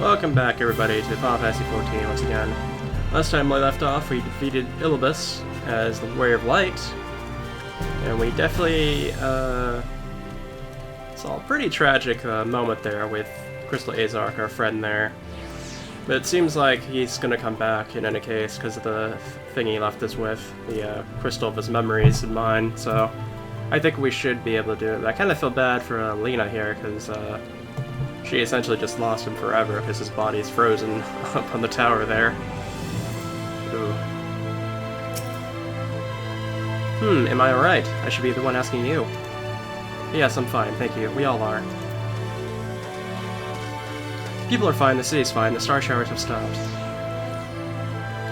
Welcome back, everybody, to Final Fantasy XIV once again. Last time we left off, we defeated Ilibis as the Warrior of Light, and we definitely saw a pretty tragic moment there with Crystal Azark, our friend there. But it seems like he's going to come back in any case because of the thing he left us with, the crystal of his memories and mine, so I think we should be able to do it. But I kind of feel bad for Lena here because she essentially just lost him forever because his body is frozen up on the tower there. Ooh. Am I alright? I should be the one asking you. Yes, I'm fine, thank you. We all are. People are fine, the city's fine, the star showers have stopped.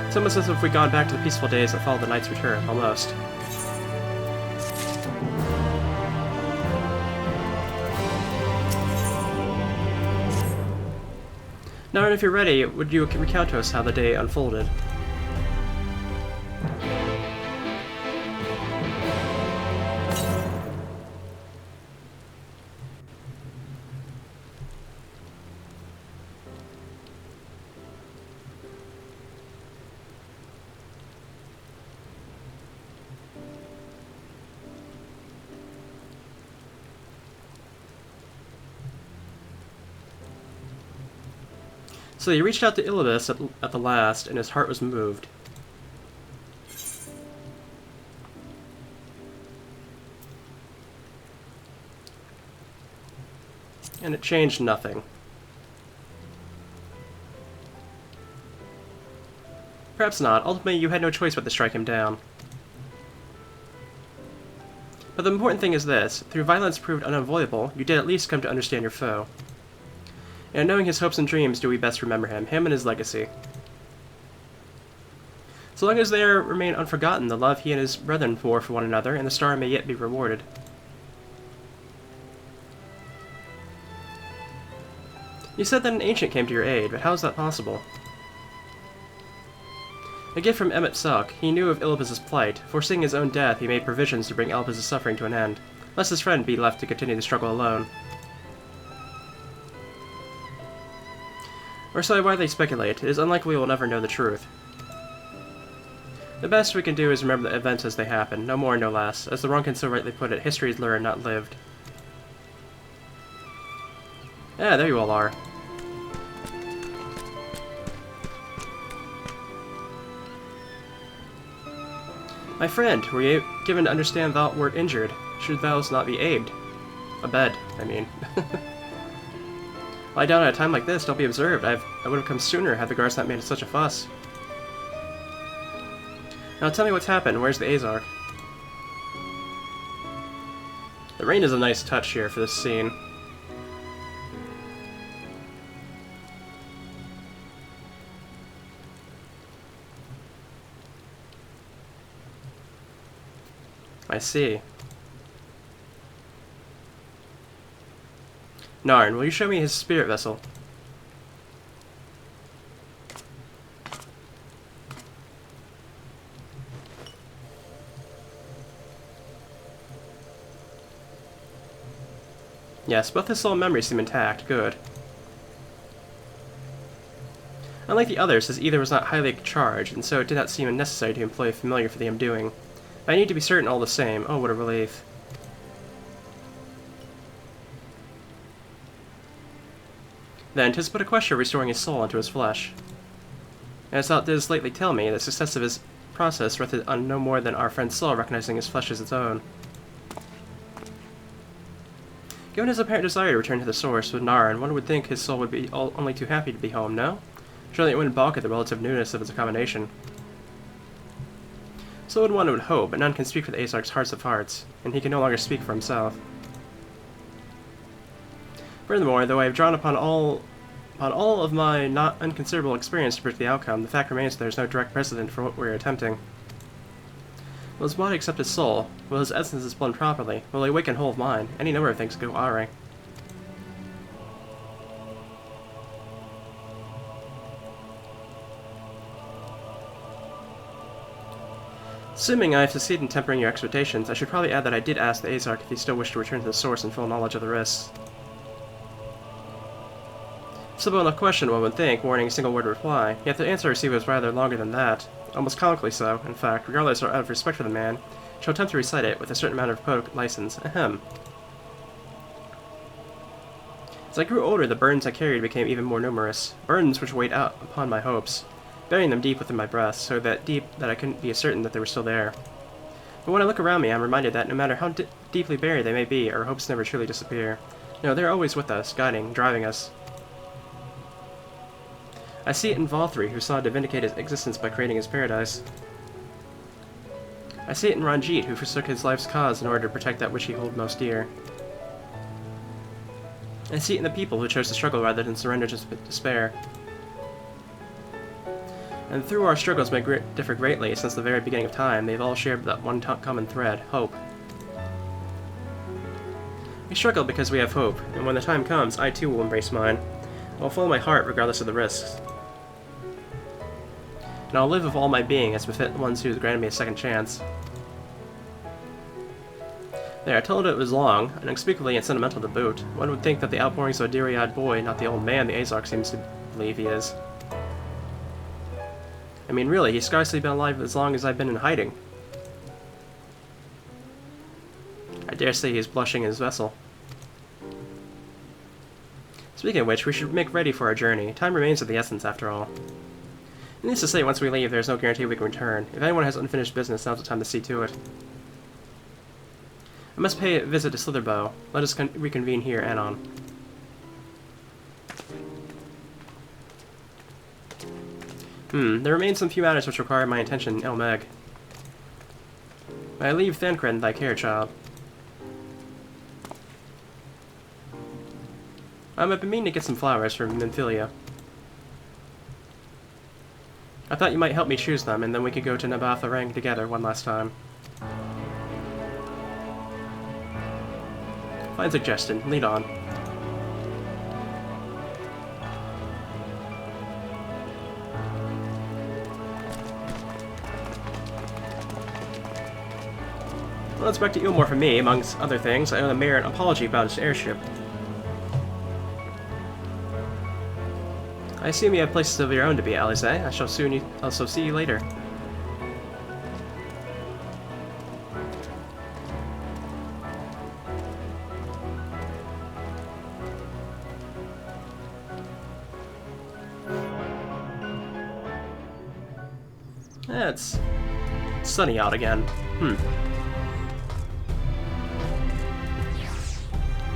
It's almost as if we'd gone back to the peaceful days that followed the knight's return, almost. Now, if you're ready, would you recount to us how the day unfolded? So he reached out to Ilibis at the last, and his heart was moved. And it changed nothing. Perhaps not. Ultimately, you had no choice but to strike him down. But the important thing is this. Through violence proved unavoidable, you did at least come to understand your foe. And knowing his hopes and dreams, do we best remember him and his legacy. So long as they remain unforgotten, the love he and his brethren bore for one another, and the star may yet be rewarded. You said that an ancient came to your aid, but how is that possible? A gift from Emmett Suck. He knew of Ilibis' plight. Foreseeing his own death, he made provisions to bring Ilibis' suffering to an end, lest his friend be left to continue the struggle alone. Or so I widely speculate. It is unlikely we will never know the truth. The best we can do is remember the events as they happen, no more, no less. As the Runkin so rightly put it, history is learned, not lived. Yeah, there you all are. My friend, were you given to understand thou wert injured? Should thou not be aided? Abed, I mean. Lie down at a time like this, don't be observed. I would have come sooner had the guards not made such a fuss. Now tell me what's happened. Where's the Azark? The rain is a nice touch here for this scene. I see. Narn, will you show me his spirit vessel? Yes, both his soul and memory seem intact. Good. Unlike the others, his ether was not highly charged, and so it did not seem necessary to employ a familiar for the undoing. But I need to be certain all the same. Oh, what a relief. Then, 'tis but a question of restoring his soul into his flesh. And as thou didst lately tell me, the success of his process rested on no more than our friend's soul recognizing his flesh as its own. Given his apparent desire to return to the source with Narn, one would think his soul would be only too happy to be home, no? Surely it wouldn't balk at the relative newness of its accommodation. So would one would hope, but none can speak for the Azark's hearts of hearts, and he can no longer speak for himself. Furthermore, though I have drawn upon all of my not unconsiderable experience to predict the outcome, the fact remains that there is no direct precedent for what we are attempting. Will his body accept his soul? Will his essence blend properly? Will he awaken whole of mind? Any number of things go awry. Assuming I have succeeded in tempering your expectations, I should probably add that I did ask the Azark if he still wished to return to the source in full knowledge of the risks. Simple enough question, one would think, warning a single word reply, yet the answer received was rather longer than that. Almost comically so, in fact, regardless or out of respect for the man, shall attempt to recite it with a certain amount of poetic license. Ahem. As I grew older, the burdens I carried became even more numerous, burdens which weighed out upon my hopes, burying them deep within my breast, so that deep that I couldn't be certain that they were still there. But when I look around me, I'm reminded that no matter how deeply buried they may be, our hopes never truly disappear. No, they're always with us, guiding, driving us. I see it in Valtteri, who sought to vindicate his existence by creating his paradise. I see it in Ranjit, who forsook his life's cause in order to protect that which he held most dear. I see it in the people who chose to struggle rather than surrender to despair. And through our struggles may differ greatly, since the very beginning of time, they've all shared that one common thread, hope. We struggle because we have hope, and when the time comes, I too will embrace mine. I will follow my heart regardless of the risks. And I'll live with all my being as befit the ones who granted me a second chance. There, I told it was long, unspeakably and sentimental to boot. One would think that the outpourings of a deary-eyed boy, not the old man the Azark seems to believe he is. I mean, really, he's scarcely been alive as long as I've been in hiding. I dare say he's blushing in his vessel. Speaking of which, we should make ready for our journey. Time remains of the essence, after all. Needless to say, once we leave, there's no guarantee we can return. If anyone has unfinished business, now's the time to see to it. I must pay a visit to Slitherbow. Let us reconvene here, Anon. There remain some few matters which require my attention, Elmeg. May I leave Thancred in thy care, child? I've been meaning to get some flowers from Nymphilia. I thought you might help me choose them, and then we could go to Nabatha Rang together one last time. Fine suggestion. Lead on. Well, it's back to Ilmore for me. Amongst other things, I owe the mayor an apology about his airship. I assume you have places of your own to be, Alice. I shall soon also see you later. It's sunny out again.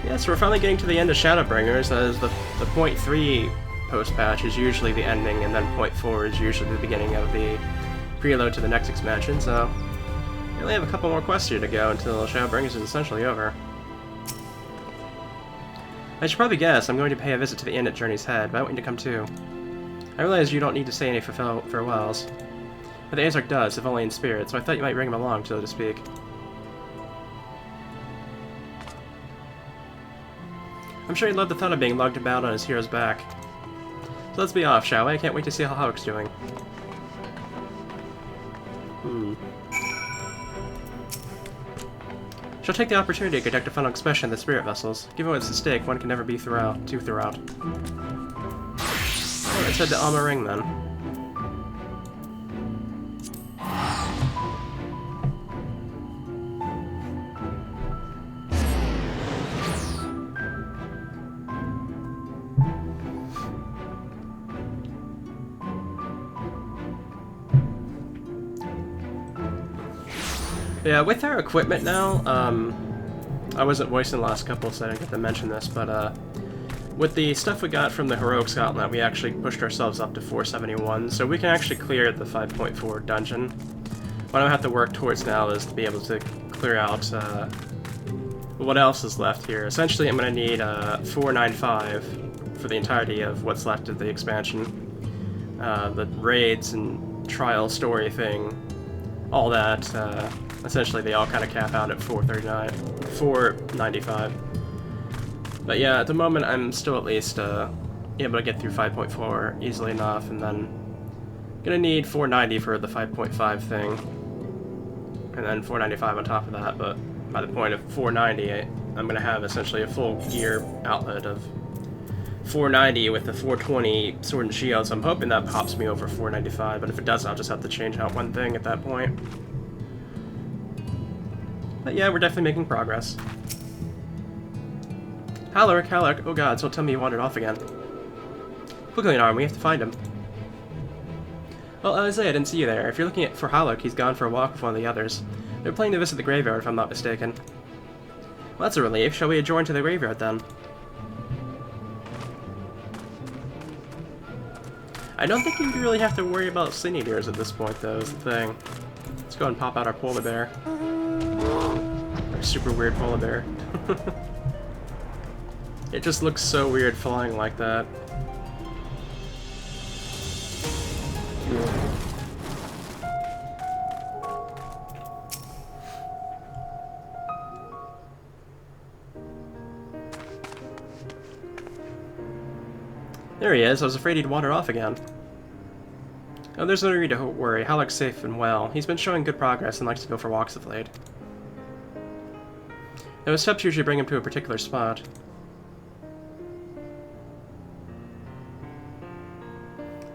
Yes, we're finally getting to the end of Shadowbringers, as the .3 post-patch is usually the ending, and then .4 is usually the beginning of the preload to the next expansion, so we only have a couple more quests here to go until Shadowbringers is essentially over. I should probably guess I'm going to pay a visit to the inn at Journey's Head, but I want you to come too. I realize you don't need to say any farewells, but the Azark does, if only in spirit, so I thought you might bring him along, so to speak. I'm sure he'd love the thought of being lugged about on his hero's back. So let's be off, shall we? I can't wait to see how Hawk's doing. Shall take the opportunity to conduct a final inspection of the spirit vessels. Given what's at stake, one can never be too throughout. Well, let's head to Alma Ring then. Yeah, with our equipment now, I wasn't voicing the last couple, so I didn't get to mention this, but with the stuff we got from the Heroic Gauntlet, we actually pushed ourselves up to 471, so we can actually clear the 5.4 dungeon. What I have to work towards now is to be able to clear out what else is left here. Essentially, I'm going to need 495 for the entirety of what's left of the expansion. The raids and trial story thing, all that. Essentially, they all kind of cap out at 495. But yeah, at the moment, I'm still at least able to get through 5.4 easily enough, and then gonna need 490 for the 5.5 thing, and then 495 on top of that. But by the point of 490, I'm gonna have essentially a full year outlet of 490 with the 420 sword and shield, so I'm hoping that pops me over 495, but if it doesn't, I'll just have to change out one thing at that point. But yeah, we're definitely making progress. Halleck, Halleck, oh god, so tell me he wandered off again. Quickly, Arm, we have to find him. Well, Isaiah, I didn't see you there. If you're looking for Halleck, he's gone for a walk with one of the others. They're planning to visit the graveyard, if I'm not mistaken. Well, that's a relief. Shall we adjourn to the graveyard, then? I don't think you really have to worry about sin eaters at this point, though, is the thing. Let's go and pop out our polar bear. Our super weird polar bear. It just looks so weird flying like that. There he is. I was afraid he'd wander off again. Oh, there's no need to worry. Halleck's safe and well. He's been showing good progress and likes to go for walks of late. Now, his steps usually bring him to a particular spot.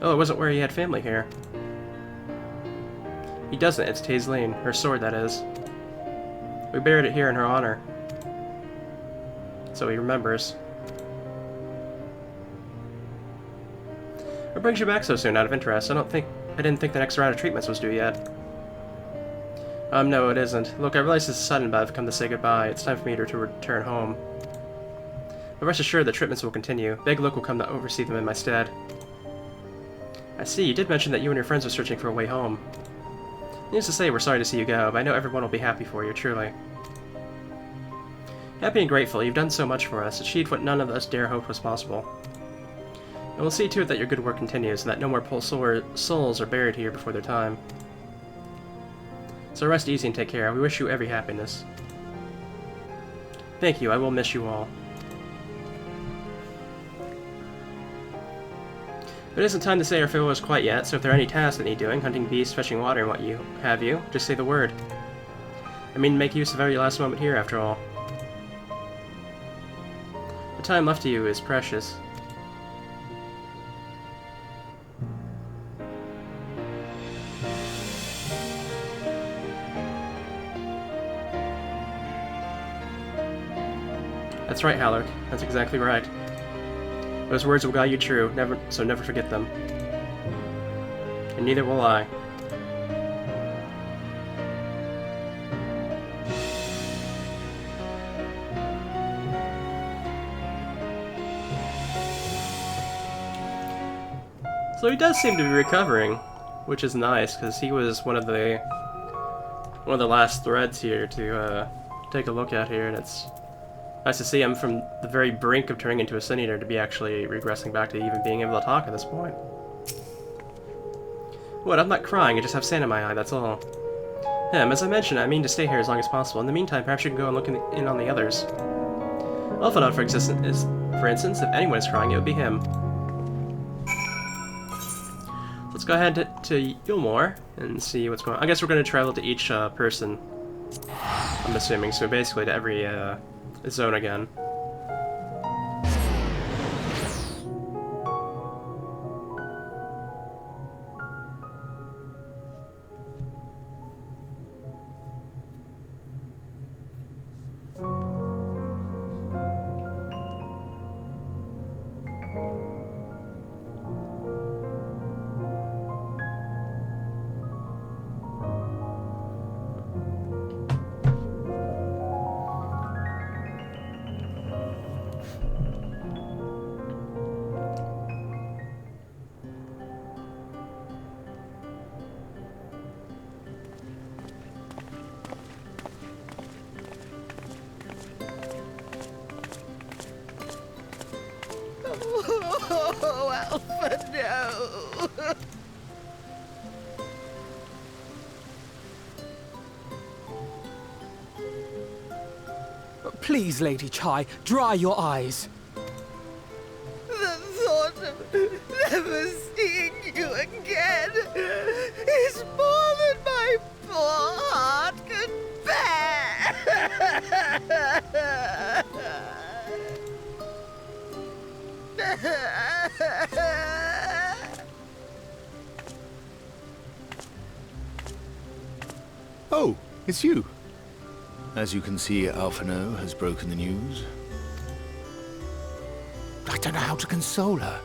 Oh, it wasn't where he had family here. He doesn't. It's Taislene. Her sword, that is. We buried it here in her honor. So he remembers. What brings you back so soon, out of interest? I didn't think the next round of treatments was due yet. No, it isn't. Look, I realize this is sudden, but I've come to say goodbye. It's time for me to return home. But rest assured that treatments will continue. Big Luke will come to oversee them in my stead. I see, you did mention that you and your friends are searching for a way home. Needless to say, we're sorry to see you go, but I know everyone will be happy for you, truly. Happy and grateful, you've done so much for us, achieved what none of us dare hope was possible. And we'll see to it that your good work continues, and that no more souls are buried here before their time. So rest easy and take care. We wish you every happiness. Thank you, I will miss you all. It isn't time to say our farewells quite yet, so if there are any tasks that need doing, hunting beasts, fetching water, and what have you, just say the word. I mean, make use of every last moment here, after all. The time left to you is precious. That's right, Halleck. That's exactly right. Those words will guide you true, so never forget them. And neither will I. So he does seem to be recovering, which is nice, because he was one of the last threads here to take a look at here, and it's nice to see him from the very brink of turning into a Sin Eater to be actually regressing back to even being able to talk at this point. What, I'm not crying, I just have sand in my eye, that's all. As I mentioned, I mean to stay here as long as possible. In the meantime, perhaps you can go and look in on the others. Elphanot, for instance, if anyone is crying, it would be him. Let's go ahead to Yulmore and see what's going on. I guess we're going to travel to each person, I'm assuming, so basically to every zone again. Oh, Alpha, no! Please, Lady Chai, dry your eyes. The thought of never seeing you again is more than my poor heart can bear! Oh, it's you. As you can see, Alphino has broken the news. I don't know how to console her.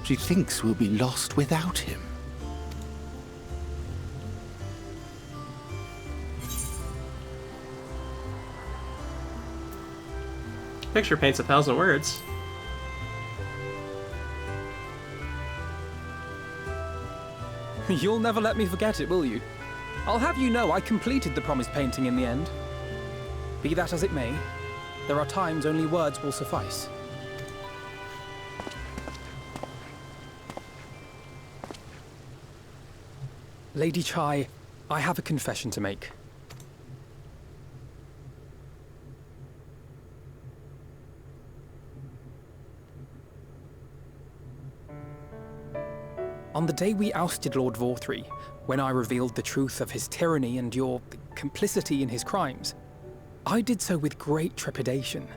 She thinks we'll be lost without him. Picture paints 1,000 words. You'll never let me forget it, will you? I'll have you know I completed the promised painting in the end. Be that as it may, there are times only words will suffice. Lady Chai, I have a confession to make. On the day we ousted Lord Vorthree, when I revealed the truth of his tyranny and your complicity in his crimes, I did so with great trepidation.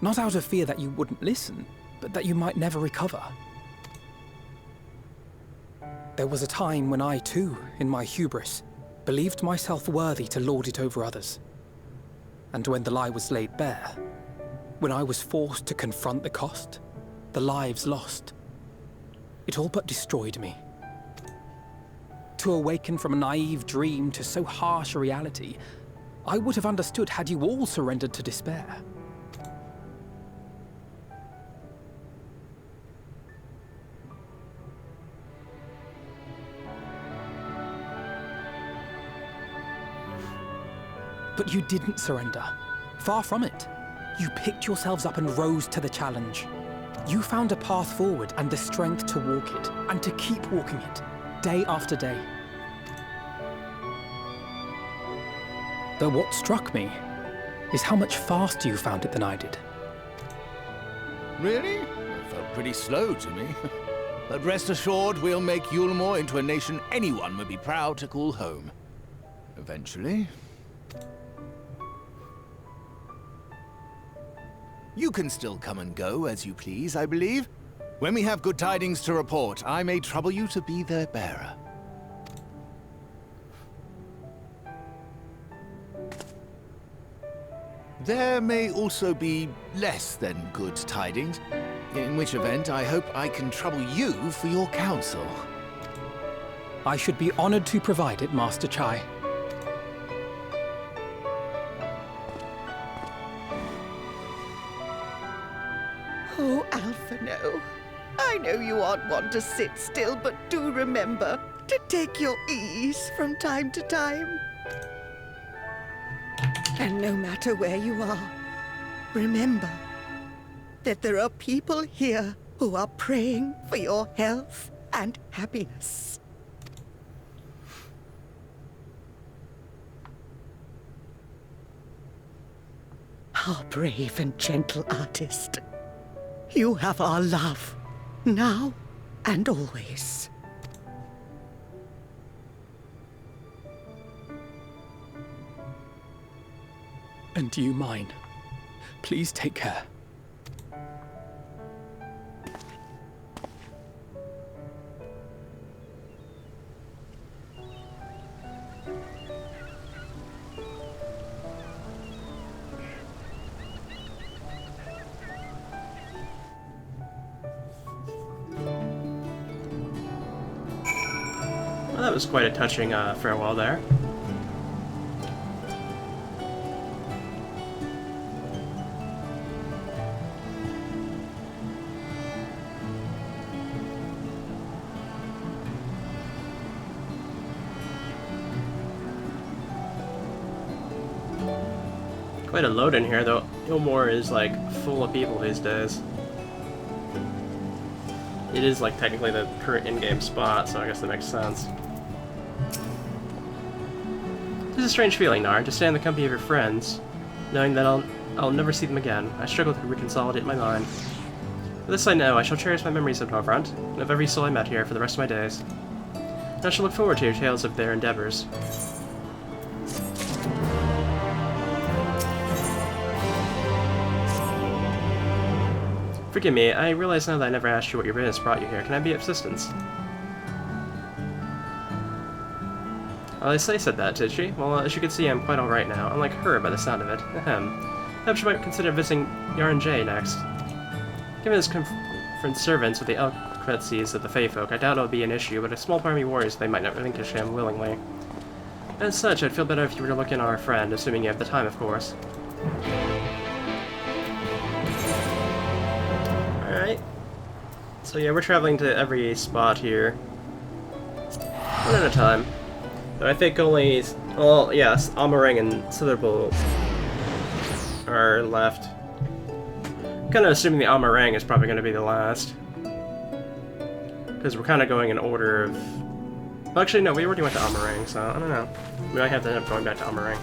Not out of fear that you wouldn't listen, but that you might never recover. There was a time when I too, in my hubris, believed myself worthy to lord it over others. And when the lie was laid bare, when I was forced to confront the cost, the lives lost, it all but destroyed me. To awaken from a naive dream to so harsh a reality, I would have understood had you all surrendered to despair. But you didn't surrender. Far from it. You picked yourselves up and rose to the challenge. You found a path forward and the strength to walk it, and to keep walking it, day after day. But what struck me is how much faster you found it than I did. Really? It felt pretty slow to me. But rest assured, we'll make Yulmore into a nation anyone would be proud to call home. Eventually. You can still come and go as you please, I believe. When we have good tidings to report, I may trouble you to be their bearer. There may also be less than good tidings, in which event I hope I can trouble you for your counsel. I should be honored to provide it, Master Chai. Oh, Alphino, I know you aren't one to sit still, but do remember to take your ease from time to time. And no matter where you are, remember that there are people here who are praying for your health and happiness. Our brave and gentle artist. You have our love, now and always. And you mine. Please take care. Well, that was quite a touching farewell there. Quite a load in here, though. Yulmore is like full of people these days. It is like technically the current in-game spot, so I guess that makes sense. It is a strange feeling, Nar, to stay in the company of your friends, knowing that I'll never see them again. I struggle to reconsolidate my mind. But this I know, I shall cherish my memories of Norvrant, and of every soul I met here for the rest of my days. And I shall look forward to your tales of their endeavors. Forgive me, I realize now that I never asked you what your business brought you here. Can I be of assistance? Well, Say said that, did she? Well, as you can see, I'm quite alright now, unlike her by the sound of it. Ahem. Perhaps you might consider visiting Yarn-J next. Given his confront servants with the elcretsies of the Fey folk, I doubt it'll be an issue, but a small army warriors they might not relinquish him willingly. As such, I'd feel better if you were to look in on our friend, assuming you have the time, of course. Alright. So yeah, we're traveling to every spot here. One at a time. But I think only... well, yes, Amarang and Sitherbolt are left. I'm kind of assuming the Amarang is probably going to be the last. Because we're kind of going in order of... well, actually, no, we already went to Amarang, so I don't know. We might have to end up going back to Amarang.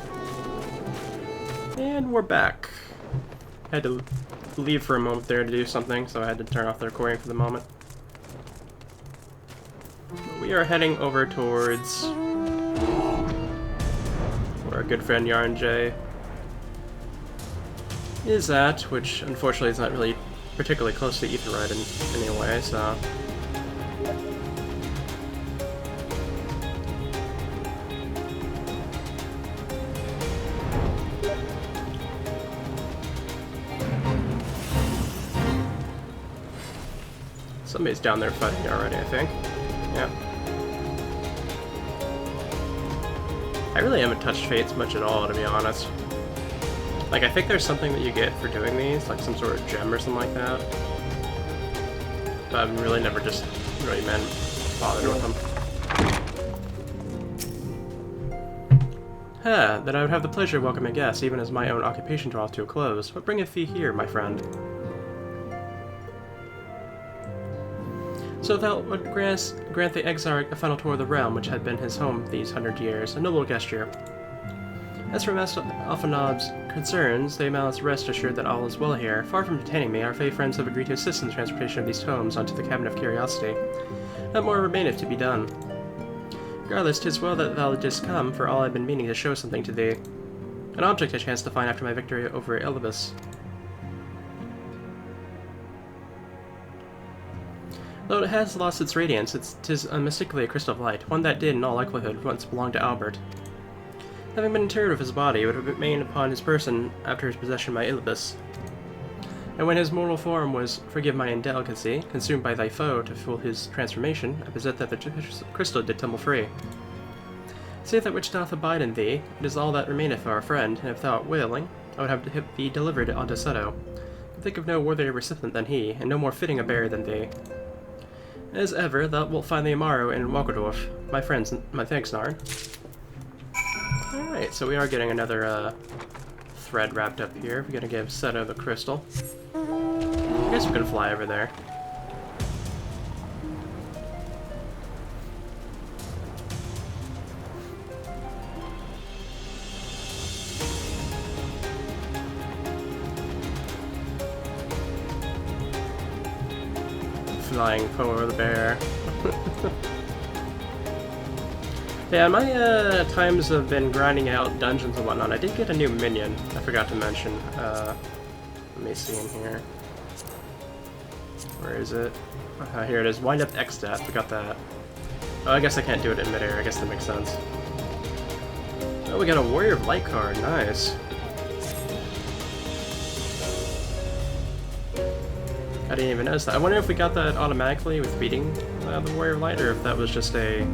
And we're back. I had to leave for a moment there to do something, so I had to turn off the recording for the moment. But we are heading over towards where our good friend Yarn-J is at, which unfortunately is not really particularly close to Aetheryte in any way, so... somebody's down there fighting already, I think. Yeah. I really haven't touched Fates much at all, to be honest. Like, I think there's something that you get for doing these, like some sort of gem or something like that. But I've really never just really been bothered with them. Then I would have the pleasure of welcoming guests, even as my own occupation draws to a close. What bringeth thee here, my friend? So thou would grant the Exarch a final tour of the realm, which had been his home these 100 years, a noble gesture. As for Master Alphanob's concerns, they must rest assured that all is well here. Far from detaining me, our Fey friends have agreed to assist in the transportation of these tomes onto the Cabinet of Curiosity. Not more remaineth to be done. Regardless, 'tis well that thou didst come, for all I've been meaning to show something to thee. An object I chanced to find after my victory over Elibus. Though it has lost its radiance, 'tis unmistakably a crystal of light, one that did, in all likelihood, once belong to Albert. Having been interred with his body, it would have remained upon his person after his possession by Elibus. And when his mortal form was, forgive my indelicacy, consumed by thy foe to fuel his transformation, I possess that the crystal did tumble free. Save that which doth abide in thee, it is all that remaineth for our friend, and if thou art willing, I would have thee delivered unto Seto. Think of no worthier recipient than he, and no more fitting a bearer than thee. As ever, thou wilt find the Amaro in Walkerdorf. My friends, my thanks, Narn. Alright, so we are getting another thread wrapped up here. We're gonna give Seto the crystal. I guess we could fly over there. Flying polar the bear. Yeah, my times have been grinding out dungeons and whatnot. I did get a new minion. I forgot to mention. Let me see in here. Where is it? Here it is. Wind up X-Stat. We got that. Oh, I guess I can't do it in midair. I guess that makes sense. Oh, we got a Warrior of Light card. Nice. I didn't even notice that. I wonder if we got that automatically with beating the Warrior of Light, or if that was just a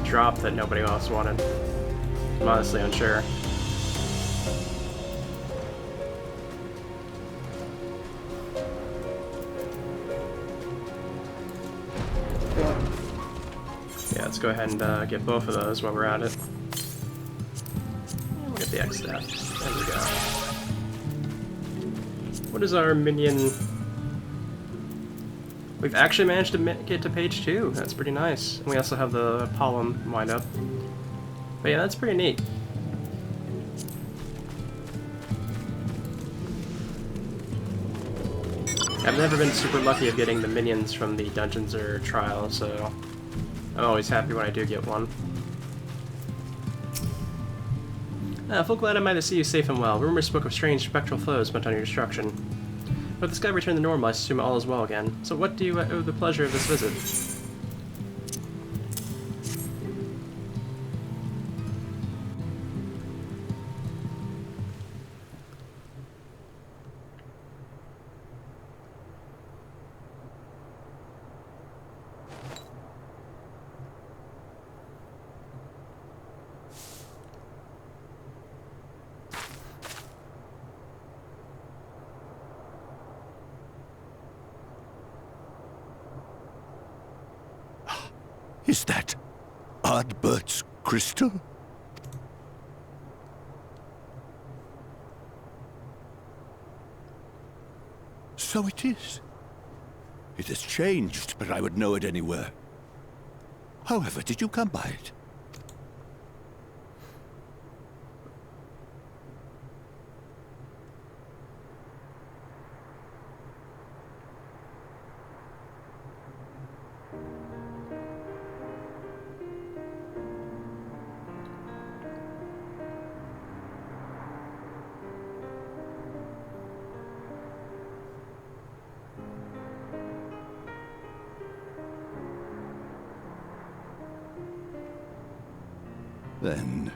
drop that nobody else wanted. I'm honestly unsure. Yeah, let's go ahead and get both of those while we're at it. We'll get the X-Stat. There we go. What is our minion? We've actually managed to get to page 2. That's pretty nice. And we also have the Pollen wind up. But yeah, that's pretty neat. I've never been super lucky of getting the minions from the dungeons or trials, so I'm always happy when I do get one. Full glad I might see you safe and well. Rumors spoke of strange spectral foes bent on your destruction. But the sky returned to normal, I assume all is well again. So what do you owe the pleasure of this visit? Is that Ardbert's crystal? So it is. It has changed, but I would know it anywhere. However, did you come by it? Then,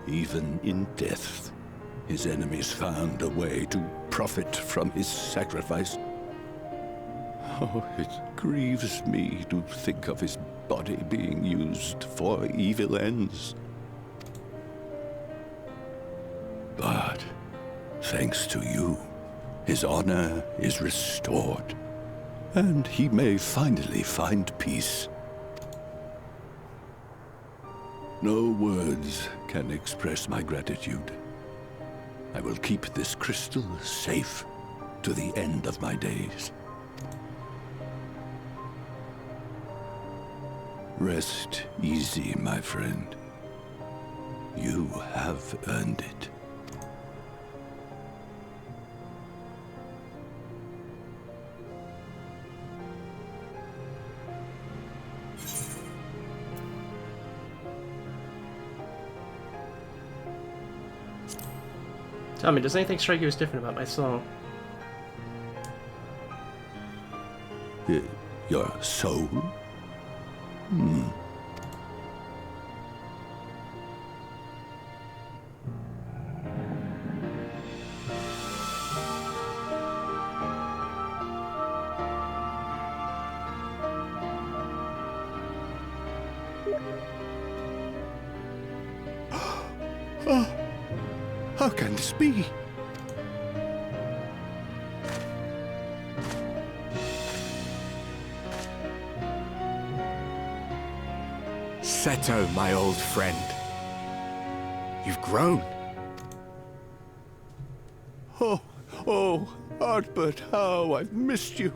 even in death, his enemies found a way to profit from his sacrifice. Oh, it grieves me to think of his body being used for evil ends. But, thanks to you, his honor is restored, and he may finally find peace. No words can express my gratitude. I will keep this crystal safe to the end of my days. Rest easy, my friend. You have earned it. Tell me, does anything strike you as different about my song? Your soul? How can this be? Seto, my old friend. You've grown. Oh, Ardbert, how I've missed you.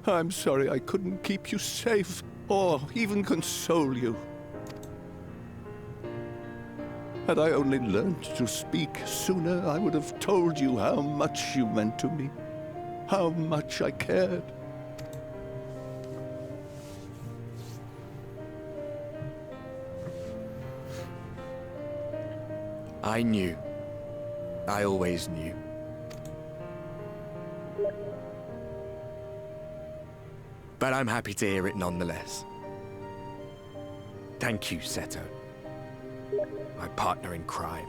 I'm sorry I couldn't keep you safe, or even console you. Had I only learned to speak sooner, I would have told you how much you meant to me, how much I cared. I knew. I always knew. But I'm happy to hear it nonetheless. Thank you, Seto. My partner in crime.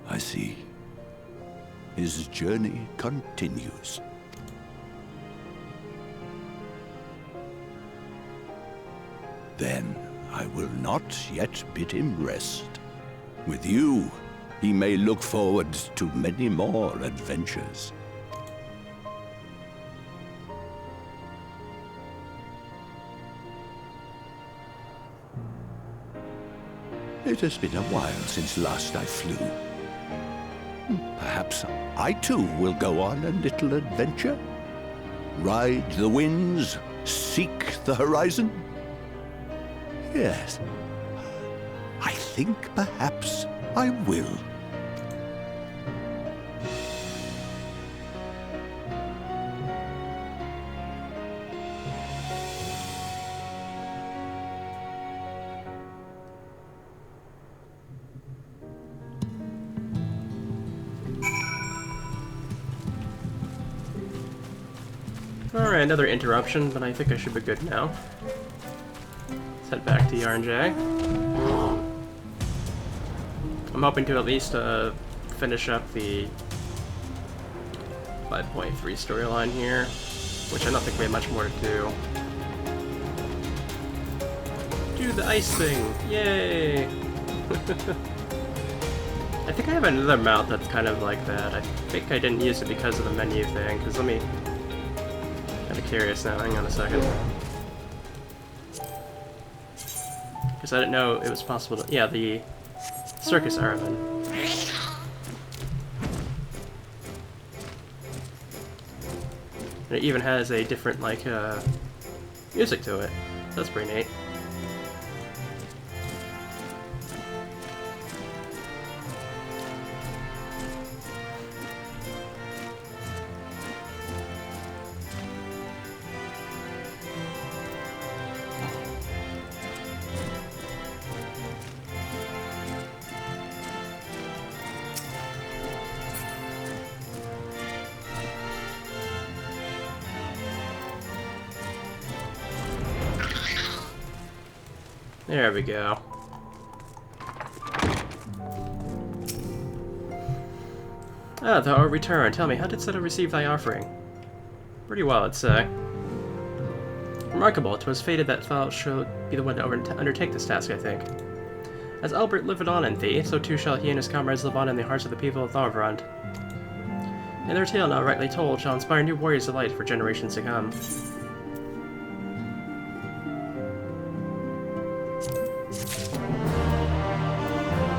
I see. His journey continues. Then I will not yet bid him rest. With you, he may look forward to many more adventures. It has been a while since last I flew. Perhaps I too will go on a little adventure? Ride the winds, seek the horizon? Yes, I think perhaps I will. Alright, another interruption, but I think I should be good now. Let's head back to Yarnjag. I'm hoping to at least finish up the 5.3 storyline here, which I don't think we have much more to do. Do the ice thing! Yay! I think I have another mount that's kind of like that. I think I didn't use it because of the menu thing, because let me... I'm kind of curious now, hang on a second. Because I didn't know it was possible to... Yeah, the circus Aravan. And it even has a different, like, music to it. That's pretty neat. There we go. Ah, thou art returned. Tell me, how didst thou receive thy offering? Pretty well, I'd say. Remarkable. 'Twas fated that thou should be the one to undertake this task, I think. As Albert lived on in thee, so too shall he and his comrades live on in the hearts of the people of Thorvrand. And their tale, now rightly told, shall inspire new warriors of light for generations to come.